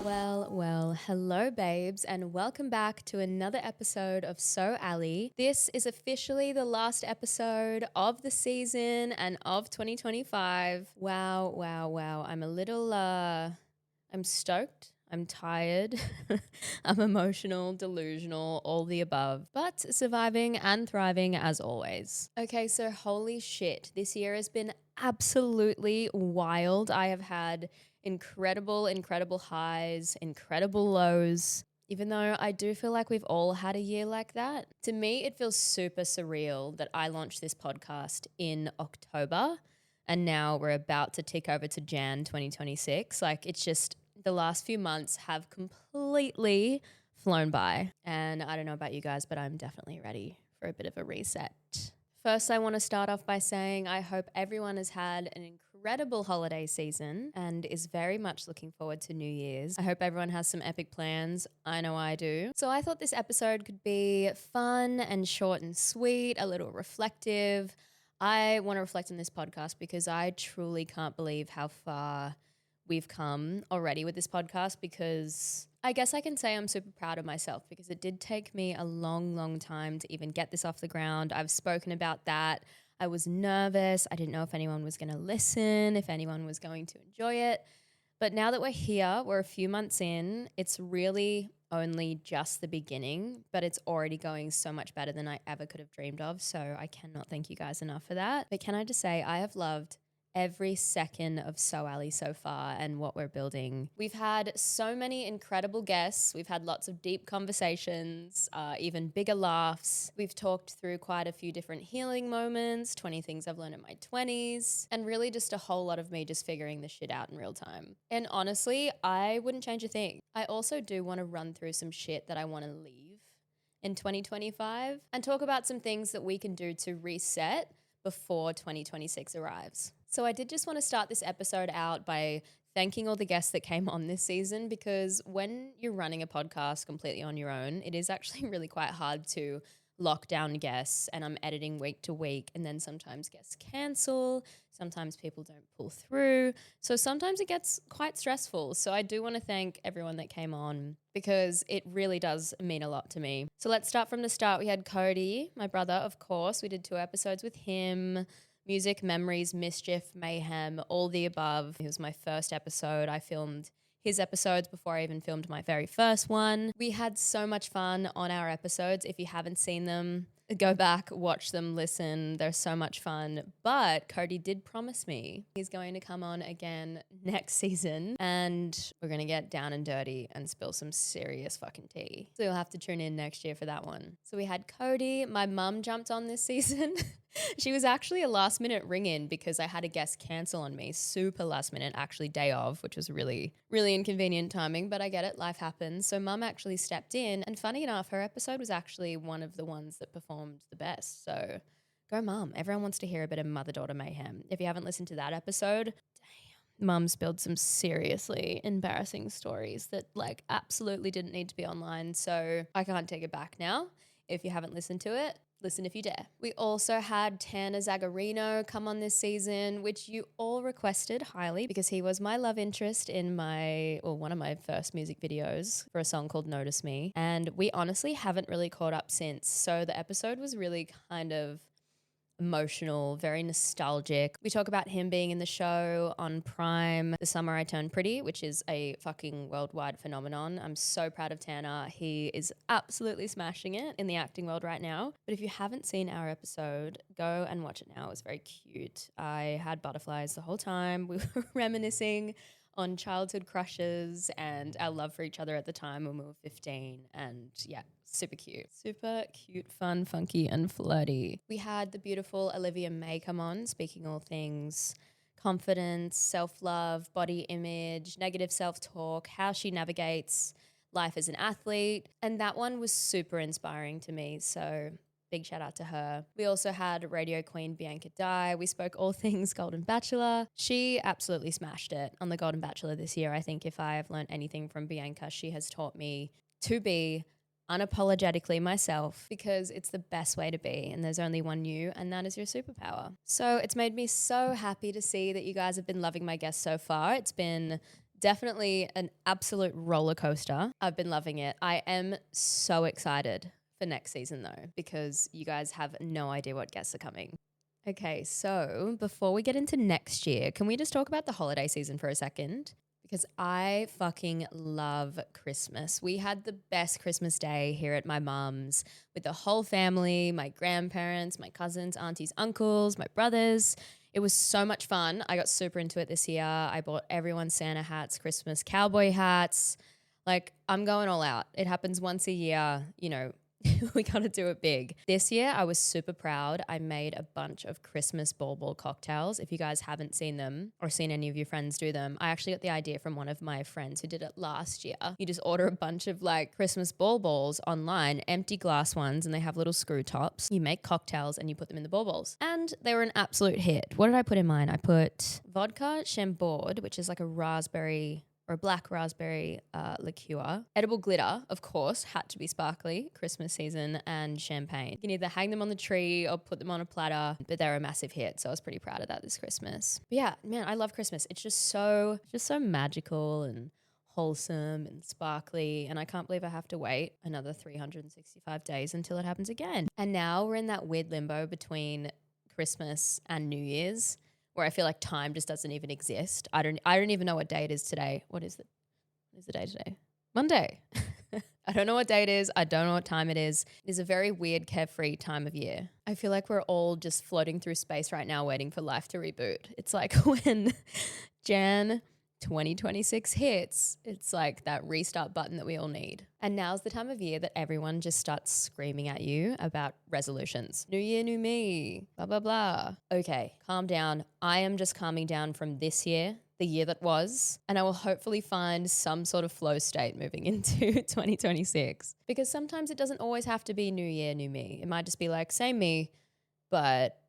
Hello babes and welcome back to another episode of So Alli. This is officially the last episode of the season and of 2025. Wow. I'm stoked. I'm tired. I'm emotional, delusional, all the above, but surviving and thriving as always. Okay, so holy shit, this year has been absolutely wild. I have had incredible highs, incredible lows. Even though I do feel like we've all had a year like that, to me, it feels super surreal that I launched this podcast in October and now we're about to tick over to Jan 2026. Like, it's just the last few months have completely flown by. And I don't know about you guys, but I'm definitely ready for a bit of a reset. First, I want to start off by saying I hope everyone has had an incredible holiday season and is very much looking forward to New Year's. I hope everyone has some epic plans. I know I do. So I thought this episode could be fun and short and sweet, a little reflective. I want to reflect on this podcast because I truly can't believe how far we've come already with this podcast, because I guess I can say I'm super proud of myself because it did take me a long time to even get this off the ground. I've spoken about that. I was nervous. I didn't know if anyone was going to listen, if anyone was going to enjoy it. But now that we're here, we're a few months in, it's really only just the beginning, but it's already going so much better than I ever could have dreamed of. So I cannot thank you guys enough for that. But can I just say I have loved every second of So Alli so far and what we're building. We've had so many incredible guests. We've had lots of deep conversations, even bigger laughs. We've talked through quite a few different healing moments, 20 things I've learned in my 20s, and really just a whole lot of me just figuring this shit out in real time. And honestly, I wouldn't change a thing. I also do want to run through some shit that I want to leave in 2025 and talk about some things that we can do to reset before 2026 arrives. So I did just want to start this episode out by thanking all the guests that came on this season, because when you're running a podcast completely on your own, it is actually really quite hard to lock down guests, and I'm editing week to week, and then sometimes guests cancel, sometimes people don't pull through. So sometimes it gets quite stressful. So I do want to thank everyone that came on because it really does mean a lot to me. So let's start from the start. We had Cody, my brother, of course. We did 2 episodes with him. Music, memories, mischief, mayhem, all the above. It was my first episode. I filmed his episodes before I even filmed my very first one. We had so much fun on our episodes. If you haven't seen them, go back, watch them, listen. They're so much fun. But Cody did promise me he's going to come on again next season and we're going to get down and dirty and spill some serious fucking tea. So you'll have to tune in next year for that one. So we had Cody. My mum jumped on this season. She was actually a last minute ring in because I had a guest cancel on me, super last minute, actually day of, which was really inconvenient timing, but I get it, life happens. So mum actually stepped in, and funny enough, her episode was actually one of the ones that performed the best. So go mum. Everyone wants to hear a bit of mother-daughter mayhem. If you haven't listened to that episode, damn, mum spilled some seriously embarrassing stories that like absolutely didn't need to be online. So I can't take it back now. If you haven't listened to it, listen if you dare. We also had Tanner Zagarino come on this season, which you all requested highly because he was my love interest in one of my first music videos for a song called Notice Me. And we honestly haven't really caught up since. So the episode was really kind of emotional, very nostalgic. We talk about him being in the show on Prime, The Summer I Turned Pretty, which is a fucking worldwide phenomenon. I'm so proud of Tanner. He is absolutely smashing it in the acting world right now. But if you haven't seen our episode, go and watch it now. It was very cute. I had butterflies the whole time. We were reminiscing on childhood crushes and our love for each other at the time when we were 15. And yeah, super cute, fun, funky, and flirty. We had the beautiful Olivia May come on, speaking all things confidence, self-love, body image, negative self-talk, how she navigates life as an athlete. And that one was super inspiring to me. So big shout out to her. We also had radio queen Bianca Dye. We spoke all things Golden Bachelor. She absolutely smashed it on the Golden Bachelor this year. I think if I have learned anything from Bianca, she has taught me to be unapologetically myself, because it's the best way to be and there's only one you, and that is your superpower. So it's made me so happy to see that you guys have been loving my guests so far. It's been Definitely an absolute roller coaster. I've been loving it. I am so excited for next season though, because you guys have no idea what guests are coming. Okay, so before we get into next year, can we just talk about the holiday season for a second? Because I fucking love Christmas. We had the best Christmas day here at my mum's with the whole family, my grandparents, my cousins, aunties, uncles, my brothers. It was so much fun. I got super into it this year. I bought everyone Santa hats, Christmas cowboy hats. Like, I'm going all out. It happens once a year, you know, we got to do it big. This year, I was super proud. I made a bunch of Christmas ball cocktails. If you guys haven't seen them or seen any of your friends do them, I actually got the idea from one of my friends who did it last year. You just order a bunch of like Christmas balls online, empty glass ones, and they have little screw tops. You make cocktails and you put them in the balls. And they were an absolute hit. What did I put in mine? I put vodka Chambord, which is like a raspberry or a black raspberry liqueur. Edible glitter, of course, had to be sparkly, Christmas season, and champagne. You can either hang them on the tree or put them on a platter, but they're a massive hit, so I was pretty proud of that this Christmas. But yeah, man, I love Christmas. It's just so magical and wholesome and sparkly, and I can't believe I have to wait another 365 days until it happens again. And now we're in that weird limbo between Christmas and New Year's, where I feel like time just doesn't even exist. I don't even know what day it is today. What is it? What is the day today? Monday. I don't know what day it is. I don't know what time it is. It is a very weird, carefree time of year. I feel like we're all just floating through space right now waiting for life to reboot. It's like when Jan 2026 hits, it's like that restart button that we all need. And now's the time of year that everyone just starts screaming at you about resolutions. New year, new me, blah, blah, blah. Okay, calm down. I am just calming down from this year, the year that was, and I will hopefully find some sort of flow state moving into 2026. Because sometimes it doesn't always have to be new year, new me. It might just be like, same me, but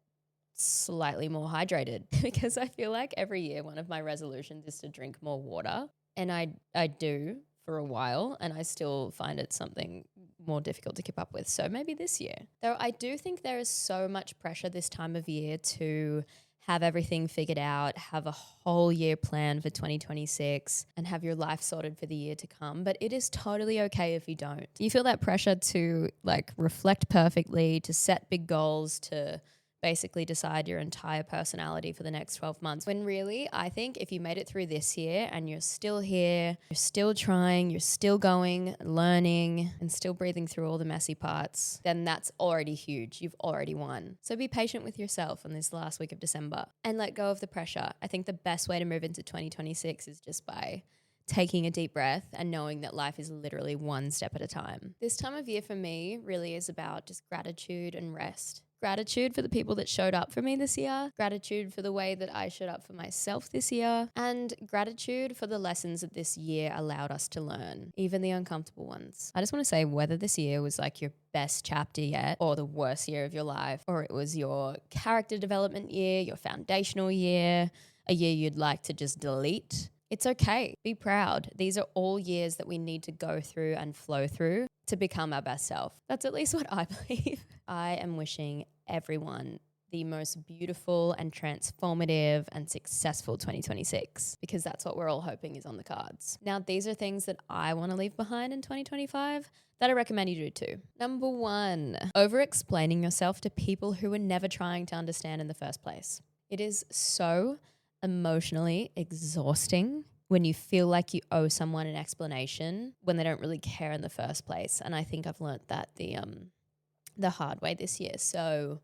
slightly more hydrated. Because I feel like every year one of my resolutions is to drink more water, and I do for a while, and I still find it something more difficult to keep up with. So maybe this year. Though I do think there is so much pressure this time of year to have everything figured out, have a whole year plan for 2026, and have your life sorted for the year to come. But it is totally okay if you don't. You feel that pressure to like reflect perfectly, to set big goals, to basically decide your entire personality for the next 12 months. When really, I think if you made it through this year and you're still here, you're still trying, you're still going, learning, and still breathing through all the messy parts, then that's already huge. You've already won. So be patient with yourself in this last week of December and let go of the pressure. I think the best way to move into 2026 is just by taking a deep breath and knowing that life is literally one step at a time. This time of year for me really is about just gratitude and rest. Gratitude for the people that showed up for me this year, gratitude for the way that I showed up for myself this year, and gratitude for the lessons that this year allowed us to learn, even the uncomfortable ones. I just want to say whether this year was like your best chapter yet or the worst year of your life, or it was your character development year, your foundational year, a year you'd like to just delete, it's okay. Be proud. These are all years that we need to go through and flow through to become our best self. That's at least what I believe. I am wishing everyone the most beautiful and transformative and successful 2026, because that's what we're all hoping is on the cards. Now, these are things that I want to leave behind in 2025 that I recommend you do too. Number 1, over-explaining yourself to people who were never trying to understand in the first place. It is so emotionally exhausting when you feel like you owe someone an explanation when they don't really care in the first place. And I think I've learnt that the hard way this year. So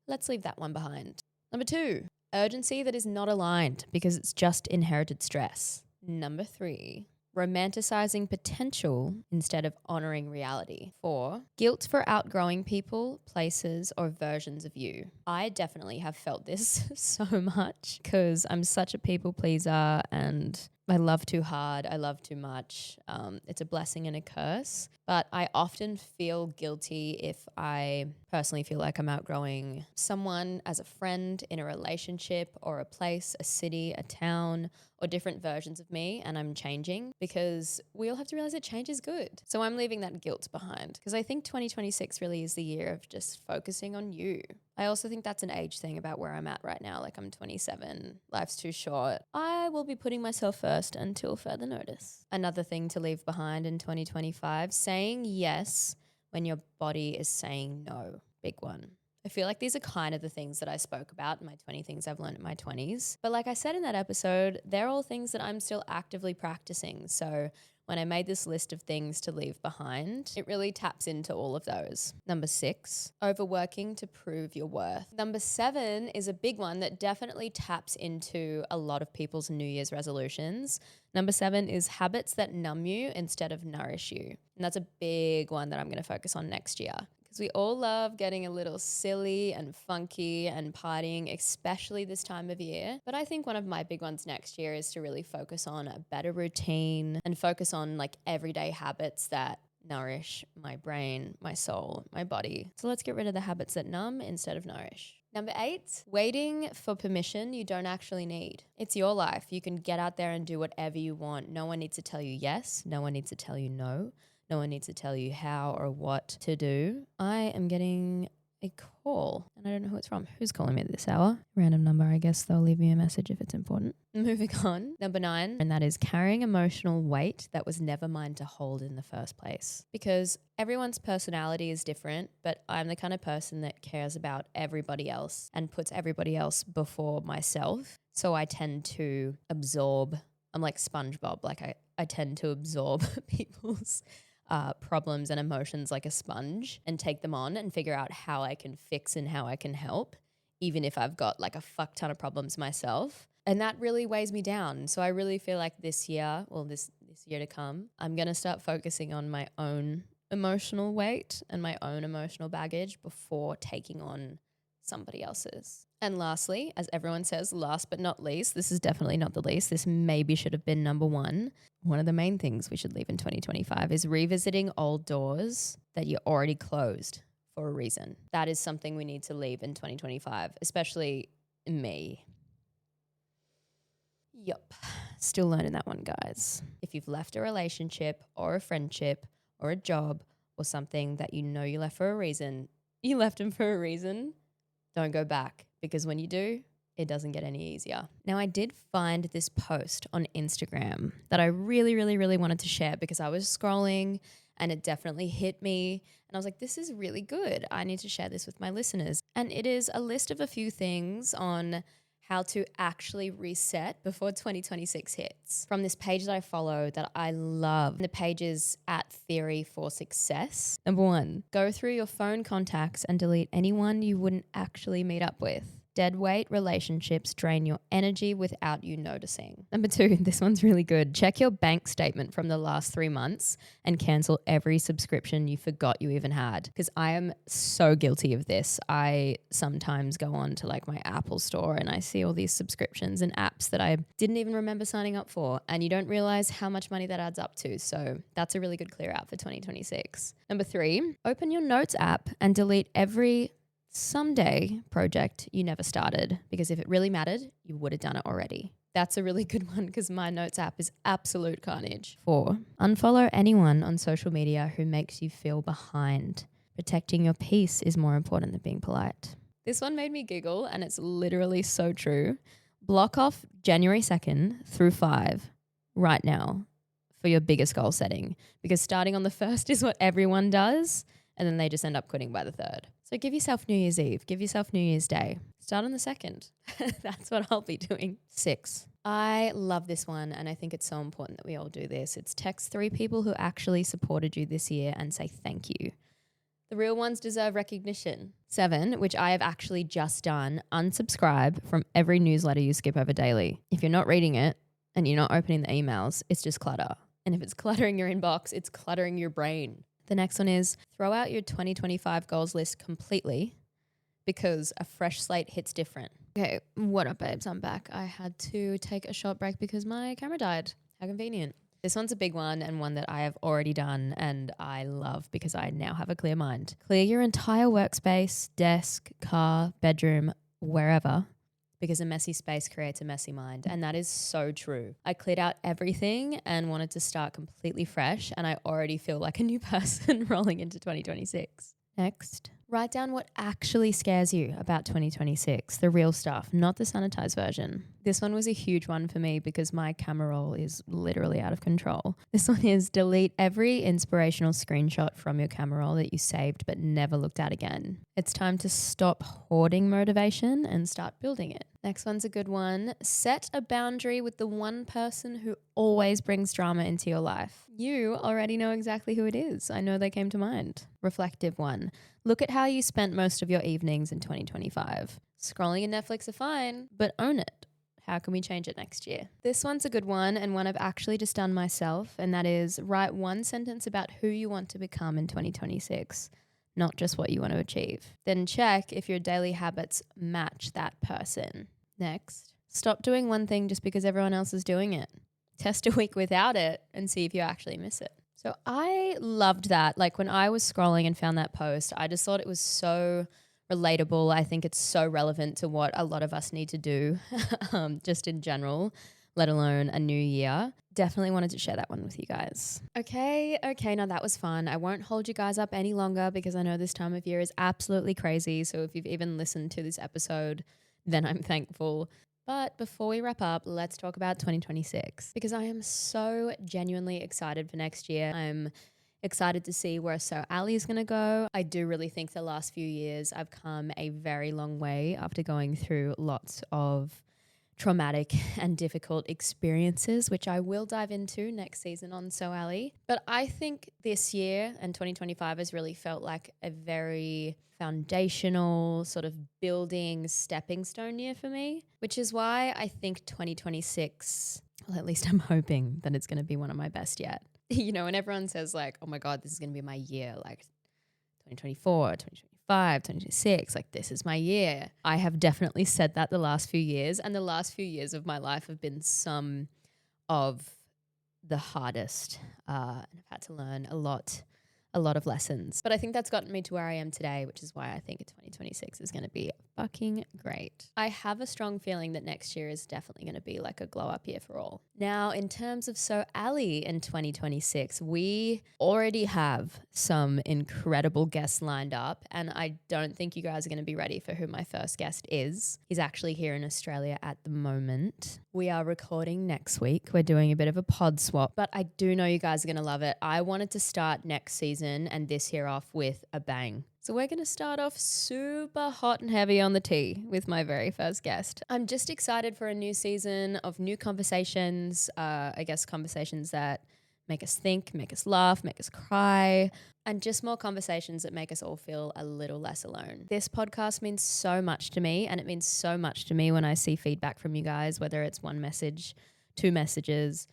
let's leave that one behind. Number 2, urgency that is not aligned because it's just inherited stress. Number 3, romanticizing potential instead of honoring reality. 4, guilt for outgrowing people, places, or versions of you. I definitely have felt this so much because I'm such a people pleaser and I love too hard. I love too much. It's a blessing and a curse. But I often feel guilty if I personally feel like I'm outgrowing someone as a friend, in a relationship, or a place, a city, a town, or different versions of me, and I'm changing, because we all have to realize that change is good. So I'm leaving that guilt behind because I think 2026 really is the year of just focusing on you. I also think that's an age thing about where I'm at right now. Like I'm 27, life's too short. I will be putting myself first until further notice. Another thing to leave behind in 2025, saying yes when your body is saying no. Big one. I feel like these are kind of the things that I spoke about in my 20 things I've learned in my 20s. But like I said in that episode, they're all things that I'm still actively practicing. So when I made this list of things to leave behind, it really taps into all of those. Number 6, overworking to prove your worth. Number 7 is a big one that definitely taps into a lot of people's New Year's resolutions. Number 7 is habits that numb you instead of nourish you. And that's a big one that I'm going to focus on next year. Because we all love getting a little silly and funky and partying, especially this time of year. But I think one of my big ones next year is to really focus on a better routine and focus on like everyday habits that nourish my brain, my soul, my body. So let's get rid of the habits that numb instead of nourish. Number 8, waiting for permission you don't actually need. It's your life. You can get out there and do whatever you want. No one needs to tell you yes. No one needs to tell you no. No one needs to tell you how or what to do. I am getting a call and I don't know who it's from. Who's calling me at this hour? Random number, I guess they'll leave me a message if it's important. Moving on. Number 9, and that is carrying emotional weight that was never mine to hold in the first place. Because everyone's personality is different, but I'm the kind of person that cares about everybody else and puts everybody else before myself. So I tend to absorb. I'm like SpongeBob. Like I tend to absorb people's problems and emotions like a sponge and take them on and figure out how I can fix and how I can help, even if I've got like a fuck ton of problems myself. And that really weighs me down. So I really feel like this year, well, this year to come, I'm going to start focusing on my own emotional weight and my own emotional baggage before taking on somebody else's. And lastly, as everyone says, last but not least, this is definitely not the least. This maybe should have been number 1. One of the main things we should leave in 2025 is revisiting old doors that you already closed for a reason. That is something we need to leave in 2025, especially me. Yup. Still learning that one, guys. If you've left a relationship or a friendship or a job or something that you know you left for a reason, you left them for a reason, don't go back, because when you do, it doesn't get any easier. Now, I did find this post on Instagram that I really, really, really wanted to share because I was scrolling and it definitely hit me. And I was like, this is really good. I need to share this with my listeners. And it is a list of a few things on how to actually reset before 2026 hits. From this page that I follow that I love. The page is at Theory for Success. Number 1, go through your phone contacts and delete anyone you wouldn't actually meet up with. Dead weight relationships drain your energy without you noticing. Number 2, this one's really good. Check your bank statement from the last 3 months and cancel every subscription you forgot you even had. Because I am so guilty of this. I sometimes go on to like my Apple store and I see all these subscriptions and apps that I didn't even remember signing up for. And you don't realize how much money that adds up to. So that's a really good clear out for 2026. Number 3, open your notes app and delete every someday project you never started, because if it really mattered, you would have done it already. That's a really good one because my notes app is absolute carnage. 4, unfollow anyone on social media who makes you feel behind. Protecting your peace is more important than being polite. This one made me giggle and it's literally so true. Block off January 2nd through 5 right now for your biggest goal setting, because starting on the 1st is what everyone does and then they just end up quitting by the 3rd. So give yourself New Year's Eve, give yourself New Year's Day. Start on the 2nd. That's what I'll be doing. 6, I love this one and I think it's so important that we all do this. It's text 3 people who actually supported you this year and say thank you. The real ones deserve recognition. 7, which I have actually just done, unsubscribe from every newsletter you skip over daily. If you're not reading it and you're not opening the emails, it's just clutter. And if it's cluttering your inbox, it's cluttering your brain. The next one is throw out your 2025 goals list completely because a fresh slate hits different. Okay, what up, babes? I'm back. I had to take a short break because my camera died. How convenient. This one's a big one and one that I have already done and I love because I now have a clear mind. Clear your entire workspace, desk, car, bedroom, wherever, because a messy space creates a messy mind. And that is so true. I cleared out everything and wanted to start completely fresh and I already feel like a new person rolling into 2026. Next, Write down what actually scares you about 2026, the real stuff, not the sanitized version. This one was a huge one for me because my camera roll is literally out of control. This one is delete every inspirational screenshot from your camera roll that you saved but never looked at again. It's time to stop hoarding motivation and start building it. Next one's a good one. Set a boundary with the one person who always brings drama into your life. You already know exactly who it is. I know they came to mind. Reflective one. Look at how you spent most of your evenings in 2025. Scrolling and Netflix are fine, but own it. How can we change it next year? This one's a good one and one I've actually just done myself, and that is write one sentence about who you want to become in 2026, not just what you want to achieve. Then check if your daily habits match that person. Next, stop doing one thing just because everyone else is doing it. Test a week without it and see if you actually miss it. So I loved that. Like when I was scrolling and found that post, I just thought it was so relatable. I think it's so relevant to what a lot of us need to do just in general, let alone a new year. Definitely wanted to share that one with you guys. Okay, now that was fun. I won't hold you guys up any longer because I know this time of year is absolutely crazy. So if you've even listened to this episode, then I'm thankful. But before we wrap up, let's talk about 2026 because I am so genuinely excited for next year. I'm excited to see where So Alli is going to go. I do really think the last few years I've come a very long way after going through lots of traumatic and difficult experiences, which I will dive into next season on So Alli. But I think this year and 2025 has really felt like a very foundational sort of building stepping stone year for me, which is why I think 2026, well, at least I'm hoping that it's going to be one of my best yet. You know, and everyone says like, oh my God, this is going to be my year, like 2024, 2025, 2026, like this is my year. I have definitely said that the last few years, and the last few years of my life have been some of the hardest. And I've had to learn a lot of lessons. But I think that's gotten me to where I am today, which is why I think 2026 is going to be fucking great. I have a strong feeling that next year is definitely going to be like a glow up year for all. Now, in terms of So Alli in 2026, we already have some incredible guests lined up, and I don't think you guys are going to be ready for who my first guest is. He's actually here in Australia at the moment. We are recording next week. We're doing a bit of a pod swap, but I do know you guys are going to love it. I wanted to start next season and this year off with a bang. So we're going to start off super hot and heavy on the tea with my very first guest. I'm just excited for a new season of new conversations, I guess conversations that make us think, make us laugh, make us cry, and just more conversations that make us all feel a little less alone. This podcast means so much to me, and it means so much to me when I see feedback from you guys, whether it's one message, 2 messages,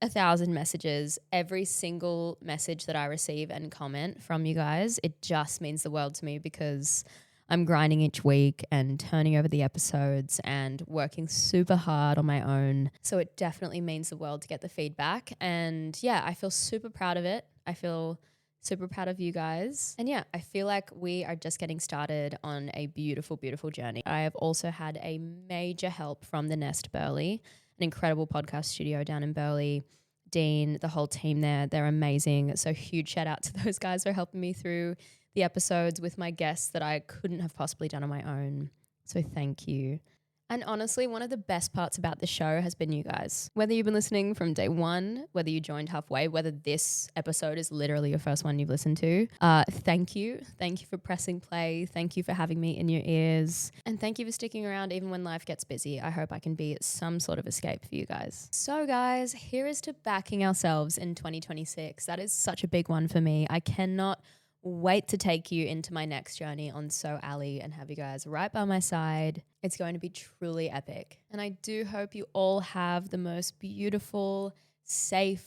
1,000 messages. Every single message that I receive and comment from you guys, it just means the world to me because I'm grinding each week and turning over the episodes and working super hard on my own. So it definitely means the world to get the feedback. And yeah, I feel super proud of it. I feel super proud of you guys. And yeah, I feel like we are just getting started on a beautiful, beautiful journey. I have also had a major help from the Nest Burleigh, an incredible podcast studio down in Burleigh. Dean, the whole team there, they're amazing. So huge shout out to those guys for helping me through the episodes with my guests that I couldn't have possibly done on my own. So thank you. And honestly, one of the best parts about the show has been you guys. Whether you've been listening from day one, whether you joined halfway, whether this episode is literally your first one you've listened to, thank you. Thank you for pressing play. Thank you for having me in your ears. And thank you for sticking around even when life gets busy. I hope I can be some sort of escape for you guys. So guys, here is to backing ourselves in 2026. That is such a big one for me. I cannot wait to take you into my next journey on So Alli and have you guys right by my side. It's going to be truly epic. And I do hope you all have the most beautiful, safe,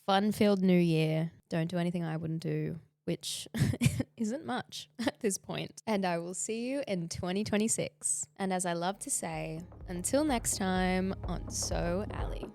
fun-filled new year. Don't do anything I wouldn't do, which isn't much at this point. And I will see you in 2026. And as I love to say, until next time on So Alli.